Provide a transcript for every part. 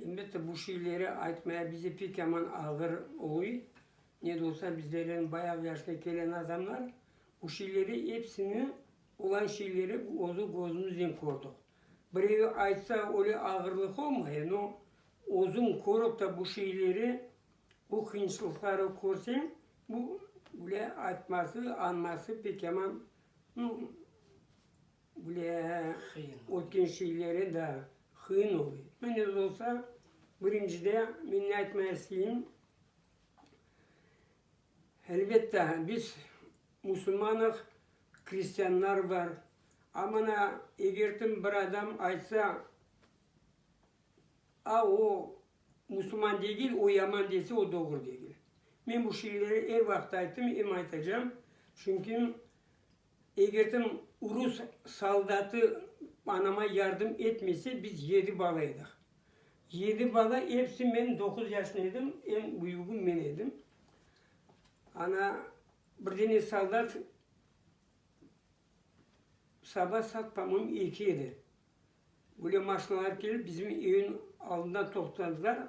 elbette bu şeyleri aytmaya bize pek aman ağır oluyor. Ne de olsa bizlerin bayağı yaşta gelen adamlar bu şeyleri hepsini olan şeyleri ozu gözümüzden gördük. Biri aytsa öyle ağırlık olmuyor. No, ozun korup da bu şeyleri, bu kıyınçılıkları görsen, bu bile aytması, anması pek aman bile ötken şeyleri de hıyın oluyor. Ne de olsa birincide ben aytmaya isteyeyim. Elbette biz Müslümanız, Hristiyanlar var. Ama eğer bir adam aytsa, o Müslüman değil, o yaman dese o doğru değil. Ben bu şeyleri her vakit ayttım, hem aytacağım. Çünkü eğer Rus saldatı anama yardım etmese biz 7 balaydık. 7 bala hepsi ben 9 yaşındaydım, en büyüğüm ben idim. Ana bir tane saldat sabah saat pamuk 2 idi. Böyle maşinalar gelip bizim evin altından topladılar.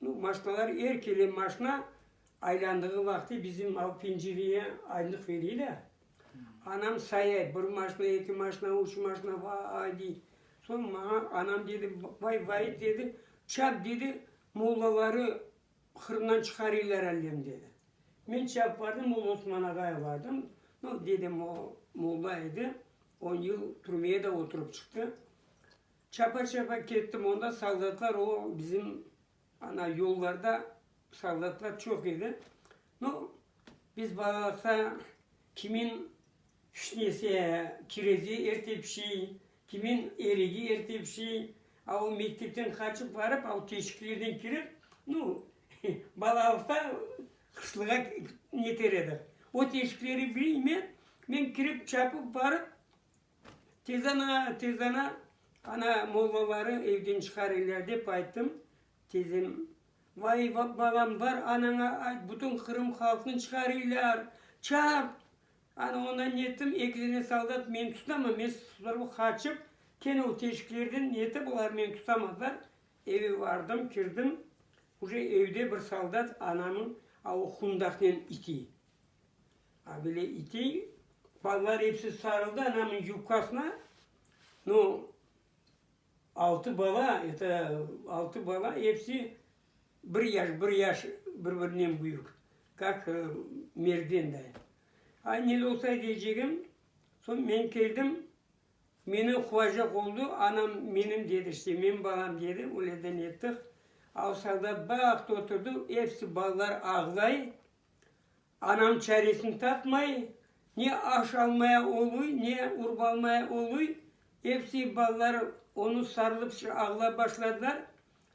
Maşinalar erkeli maşina aylandığı vakti bizim pencereye aylık veriyorlar. Anam sayar, bir maşina, iki maşina, üç maşina, vay diye. Sonra anam dedi, vay vay dedi, çap dedi, mollaları hırından çıkarıyorlar ellem dedi. Ben çap vardım, Molla Osman Aga'ya vardım. No, dedim o mollaydı, 10 yıl türmeye de oturup çıktı. Çapa çapa gittim, onda saldatlar o bizim ana yollarda saldatlar çok idi. No, biz balıkta kimin şnesi, kirezi ertep şey, kimin erigi ertep şey, o mektepten kaçıp varıp, o teşviklerden girip, no, balıkta kıslığa yeter. O teşvikleri bilmem, ben girip çapıp varıp, tezana, ana mollaları evden çıkarırlar deyip ayttım. Tezim, vay babam var, anana bütün Kırım halkını çıkarırlar, çap. Ana ondan niyettim, eklerine saldat beni tutamam, ben tutarım kaçıp, gene o teşviklerden niyeti bunlar beni tutamadılar. Eve vardım, girdim. Уже evde bir saldat anamın o hundakla iti. Böyle iti, ballar hepsi sarıldı anamın yufkasına. No, 6 bala, altı bala hepsi bir yaş birbirinden büyük. Как merdiven de. Ne olsa diyeceğim, sonra ben geldim, beni kuvacak oldu, anam benim dedi işte, benim balam dedi, öyleden ettik. Avsalda baktı oturdu, hepsi ballar ağlay, anam çaresini tapmay, ne aş almaya oluy, ne urb almaya oluy, hepsi ballar onu sarılıp ağla başladılar.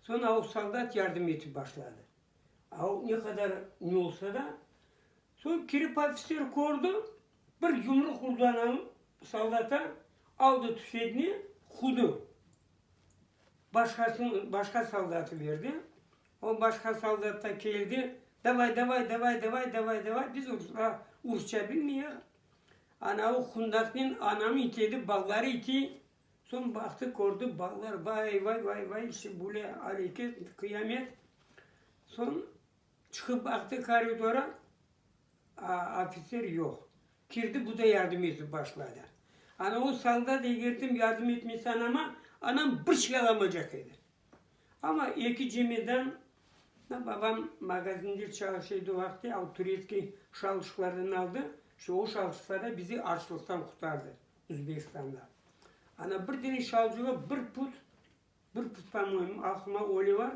Sonra o saldat yardım etip başladı. Ne kadar ne olsa da. Sonra kirip ofisler kordu, bir yumruk vurdu anam saldata, aldı tüfeğini, kudu. Başka saldatı verdi. O başka saldatta geldi. Davay. Biz Rusça bilmiyor. Ana o kundakın anamı itedi, balları iti. Son baktı kordu ballar vay işte böyle hareket kıyamet. Son çıkıp baktı koridora. Ofisler yok. Girdi bu da yardım etip başladı. Ana o saldat girdim yardım etmişse anam bırş yalamayacak idi. Ama iki cemiden babam magazinde çalışıyordu vakti, o Turetki şalışlardan aldı. İşte o şalışlarda bizi açlıktan kurtardı Özbekistan'da. Ana bir tane şalcığa bir put pamuğum aklıma öyle var,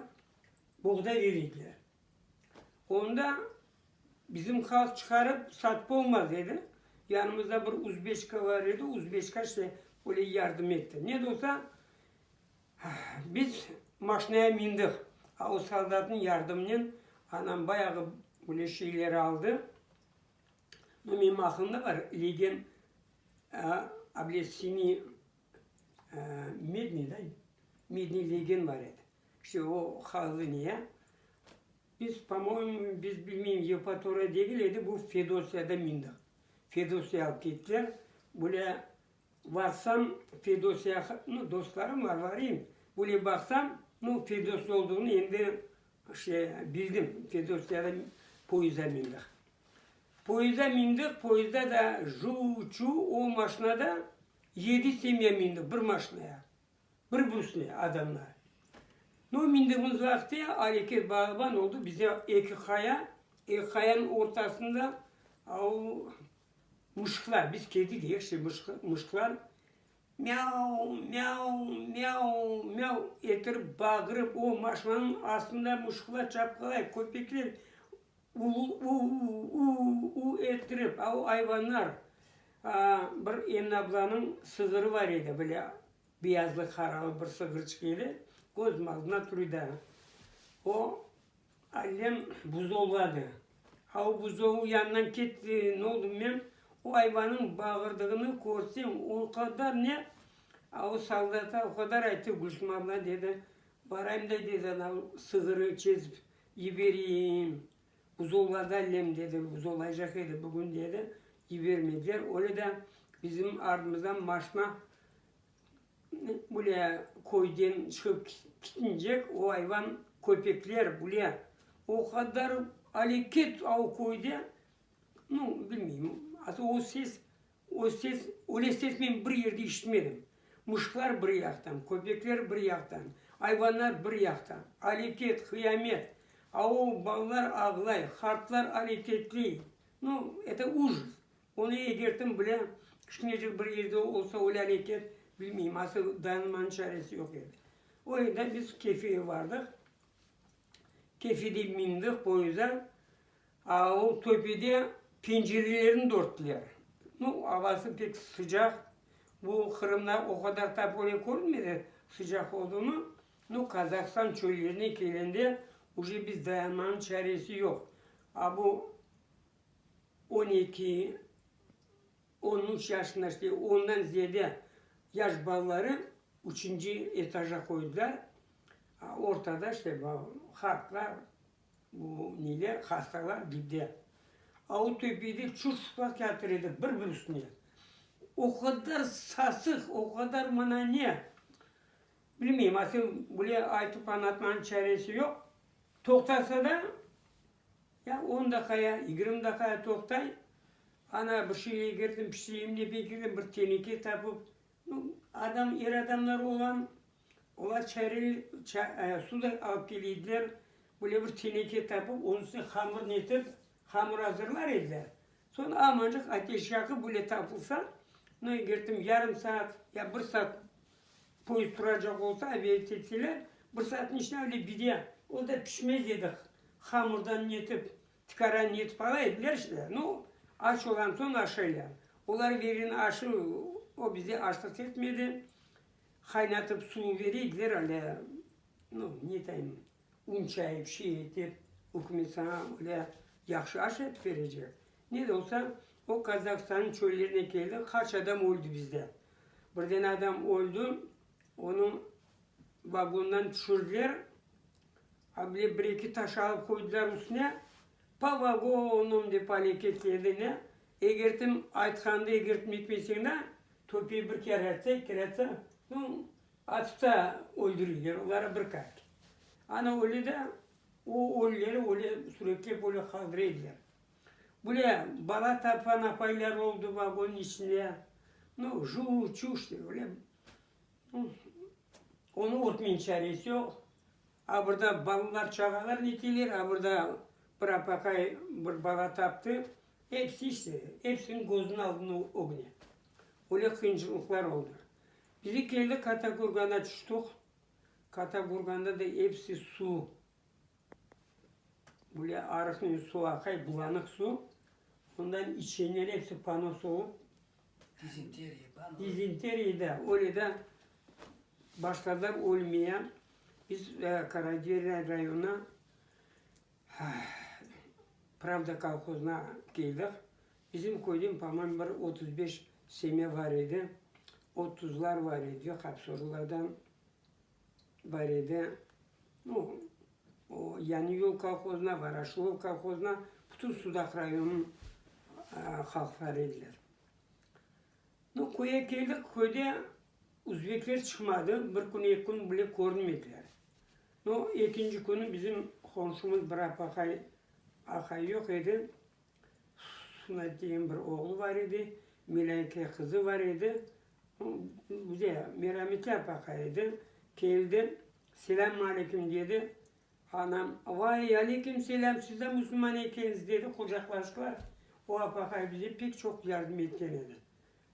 buğday verirdiler. Onda bizim halk çıkarıp satma olmaz dedi. Yanımızda bir Uzbeşka var idi, Uzbeşka işte öyle yardım etti. Ne de olsa biz maşinaya bindik. O saldatın yardımıyla anam bayağı böyle şeyleri aldı. Benim aklımda var, Ligen Ablesini Medni Ligen var idi. İşte o halı niye? Biz, по-моему, biz bilmeyeyim Yepatora değil idi, bu Fedosya'da bindik. Fedosya alıp gittiler. Böyle varsam Fedosya, dostlarım var varayım. Buraya baksam, Fedos olduğunu endi bildim. Fedosya'da poyuza mindik. Poyuza mindik, poyuzda da o maşinada 7 semya mindik bir maşinaya. Bir busne adamlar. Mindiğimiz vakti hareket bağban oldu. Bize iki kayanın ortasında muşklar, biz kedi diye muşklar miau miau miau miau etirip bağırıp o maşinanın aslında muşklar çapkalay köpekler ettirip o hayvanlar bir Emin ablanın sığırı var idi böyle beyazlı karalı bir sığır çıkıyordu. Gözüm aldına duruydu. O annem buzdolabı. O buzdolabı yanından gitti. Ne oldu ben? O hayvanın bağırdığını görsem o kadar ne? O saldata o kadar ayıttı Gülsüm abla dedi. Barayım da dedi sığırı çizip yibereyim. Buzdolabı annem dedi. Buzdolacak dedi bugün dedi. Yibermediler. Öyle de bizim ardımızdan maşına buraya koyduğun çıkıp gidince o hayvan köpekler buraya o kadar hareket o koydu bilmiyorum o ses öyle ses ben bir yerde işitmedim. Muşklar bir yaktan, köpekler bir yaktan, hayvanlar bir yaktan, hareket, kıyamet, o bağlar ağlay, hartlar hareketli. Это ужас. Onu eğerdim bile küçücük bir yerde olsa öyle hareket bilmiyorum, asıl dayanmanın çaresi yok yani. O yüzden biz Kefi'ye vardık. Kefi'de bindik boyuza. O tepede pencerelerini dörttüler. Havası pek sıcak. Bu Kırım'da o kadar tabi öyle görünmedi sıcak olduğunu. Kazakistan çöllerine gelende уже biz dayanmanın çaresi yok. Bu 12 13 yaşında işte ondan ziyade yaş balları 3. etaja koydular. Ortada işte harplar, bu neler, hastalar gitti. O tepede çocuklar yatırdı bir üstüne. O kadar sasık, o kadar ne? Bilmiyorum, aslında buraya aytıp anlatmanın çaresi yok. Toktasa da, ya 10 dakikaya, 20 dakikaya toktay. Ana bir şeye girdim, bir şeyimle girdim, bir teneke tapıp, er adamlar olan, onlar suda alıp geliydiler, böyle bir teneke tapıp, onun üstüne hamur netip, hamur hazırlar ediler. Sonra amancık ateş yakıp böyle tapılsa, girdim yarım saat, ya 1 saat poyuz duracak olsa, evvel tetseler, 1 saatin içine öyle bidye, o da pişmez dedik. Hamurdan netip, tıkaran netip alaydılar işte. Aç olan son aşıyla. Onlar verin aşı, o bize açlık etmedi. Kaynatıp su verirdiler öyle. Ne diyeyim, un çayı bir şey edip, hükümet sana öyle yakşı aşı et verecek. Ne de olsa o Kazakistan'ın çöllerine geldi, kaç adam öldü bizde. Bir tane adam öldü, onu vagondan düşürdüler. Abi bir iki taş alıp koydular üstüne. Pavagonum de hareketlerine eğertim aytkanda eğertim etmesine topi bir kere keretse atıpta öldürüyorlar onlara bir kart. Ana öyle de o ölüleri öyle sürekli böyle kaldırıyorlar. Böyle bala tapan apaylar oldu vagonun içinde. Işte öyle. Onu örtmeyin çaresi yok. Burada balılar çağalar netiler, burada bir apakay bir bala taptı. Hepsi işte, hepsinin gözünün aldığını o güne. Öyle kıyınçılıklar oldu. Bizi geldi Katagurgan'a düştük. Katagurgan'da da hepsi su. Böyle arıklı su akay, bulanık su. Ondan içenler hepsi pano soğuk. Dizinteri de, öyle de başladılar ölmeye. Biz Karadere rayonuna Pravda kolxozuna geldik. Bizim köyden tamam bir 35 semya var idi. 30'lar var idi, Kapsorulardan var idi. O yani yol kolxozuna var, Aşılov kolxozuna bütün Sudak rayonunun halkları idiler. No köye geldik, köyde Uzbekler çıkmadı. Bir gün iki gün bile görünmediler. No ikinci günü bizim komşumuz bir akay yok idi. Suna diyen bir oğlu var idi. Meleke kızı var idi. Bize merhametli akaydı. Geldi. Selamun aleyküm dedi. Hanım, vay aleyküm selam, siz de Müslüman ekeniz dedi, kucaklaştılar. O apakay bize pek çok yardım etken idi.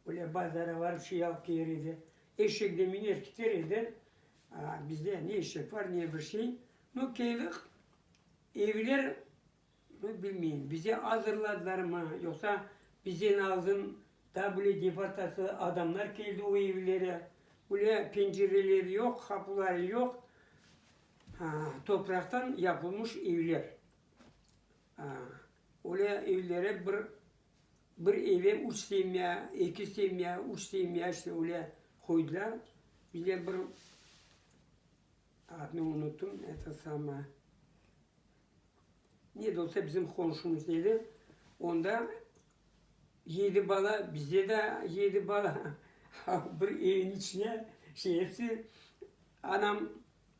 Böyle pazara var, şey alıp gelirdi. Eşek demin erkekler idi. Bizde ne eşek var, ne bir şey. No geldik, evler, bilmeyin, bize hazırladılar mı, yoksa bize lazım, da böyle departası adamlar geldi o evlere. Böyle pencereleri yok, kapıları yok. Topraktan yapılmış evler. Öyle evlere bir eve 3 semya, 2 semya, 3 semya işte öyle koydular. Bize bir adını unuttum, etasama. Ne de olsa bizim komşumuz dedi. Onda 7 bala, bize de 7 bala bir evin içine hepsi anam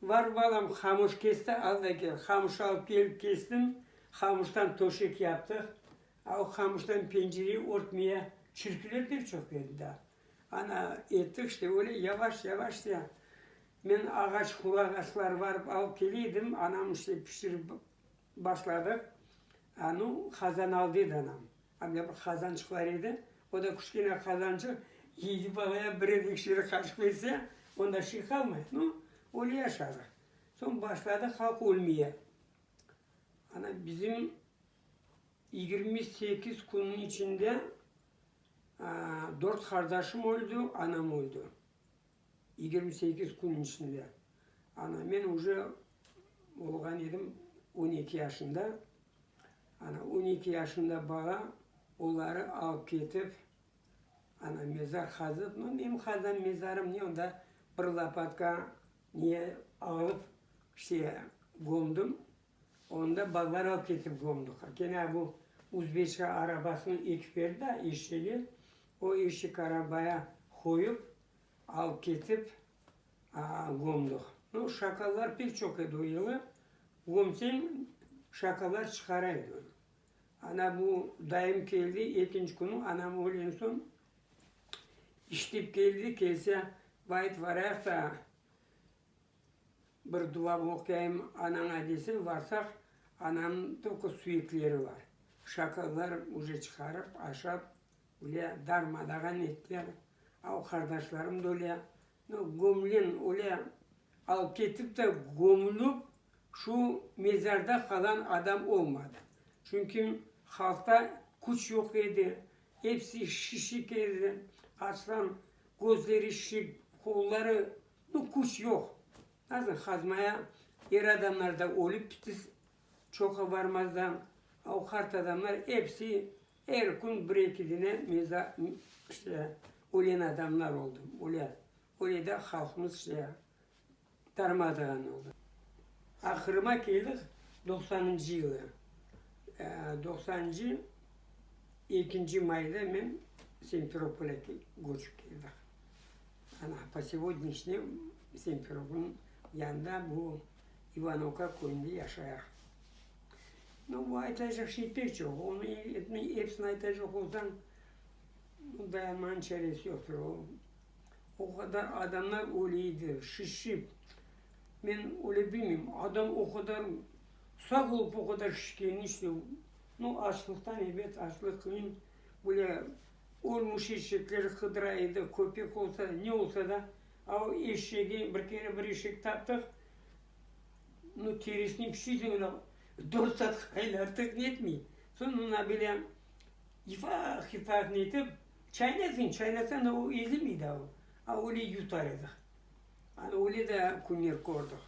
var balam hamuş kesti, al da gel. Hamuş alıp gelip kestim. Hamuştan toşek yaptık. O hamuştan pencereyi örtmeye çırpılar pek çok geldi daha. Ana ettik işte öyle yavaş yavaş ya. Ben kuru ağaçlar var alıp geliydim. Anam işte pişirip başladık. Onu kazan aldıydı anam. Amca bir kazancık var idi. O da küçükken kazancık. Yedi balaya bir ekşiri kaşık verse onda şey kalmıyor. No? Öyle yaşadık. Son başladı halk ölmeye. Ana bizim 28 günün içinde 4 kardeşim öldü, anam öldü. 28 günün içinde. Ana ben уже olgan edim 12 yaşında. Ana 12 yaşında bana onları alıp getip ana mezar kazıp, benim kazan mezarım ne onda bir lapatka niye alıp gömdüm. Onda bağlar alıp getirip gömdük. Gene bu Uzbekçe arabasını ekip verdi de eşeği. O eşek arabaya koyup alıp getirip gömdük. No, şakallar pek çok idi o yılı. Gömsen şakallar çıkaraydı. Ana bu dayım geldi, ikinci günü anam öğlen son iştip geldi, gelse vayet varak da bir dua okuyayım anana desin, varsak anamın dokuz sürekleri var. Şakallar uca çıkarıp aşağı öyle darmadağın ettiler. O kardeşlerim de öyle gömülen öyle alıp getip de gömülüp şu mezarda kalan adam olmadı. Çünkü halkta kuş yok idi. Hepsi şişik idi. Aslan gözleri şişik, kolları kuş yok. Nasıl kazmaya yer adamlar da olup bitiz çok varmazdan o kart adamlar hepsi her gün bir iki dine mezar ölen adamlar oldu. Öyle de halkımız darmadağın oldu. Ahırıma geldik 90. yılı. 90. 2. May'da ben Simferopol'e göçüp geldik. По сегодняшнему Simferopol'un yanında bu Ivanovka köyünde yaşayak. Bu aytacak şey pek çok. Onu hepsini aytacak olsan dayanmanın çaresi yoktur. O kadar adamlar öyleydi, şişip. Ben öyle bilmiyorum. Adam o kadar sağ olup o kadar şişkenmişti. Açlıktan evet, açlıkın böyle olmuş eşekleri kıdıraydı, köpek olsa ne olsa da o eşeği bir kere bir eşek taptık. Terisini pişirdi öyle 4 saat kaylardık ne etmeyi. Sonra böyle ifak netip çaynasan da o ezilmiydi o. Öyle yutardı. Öyle de kunyer korduk.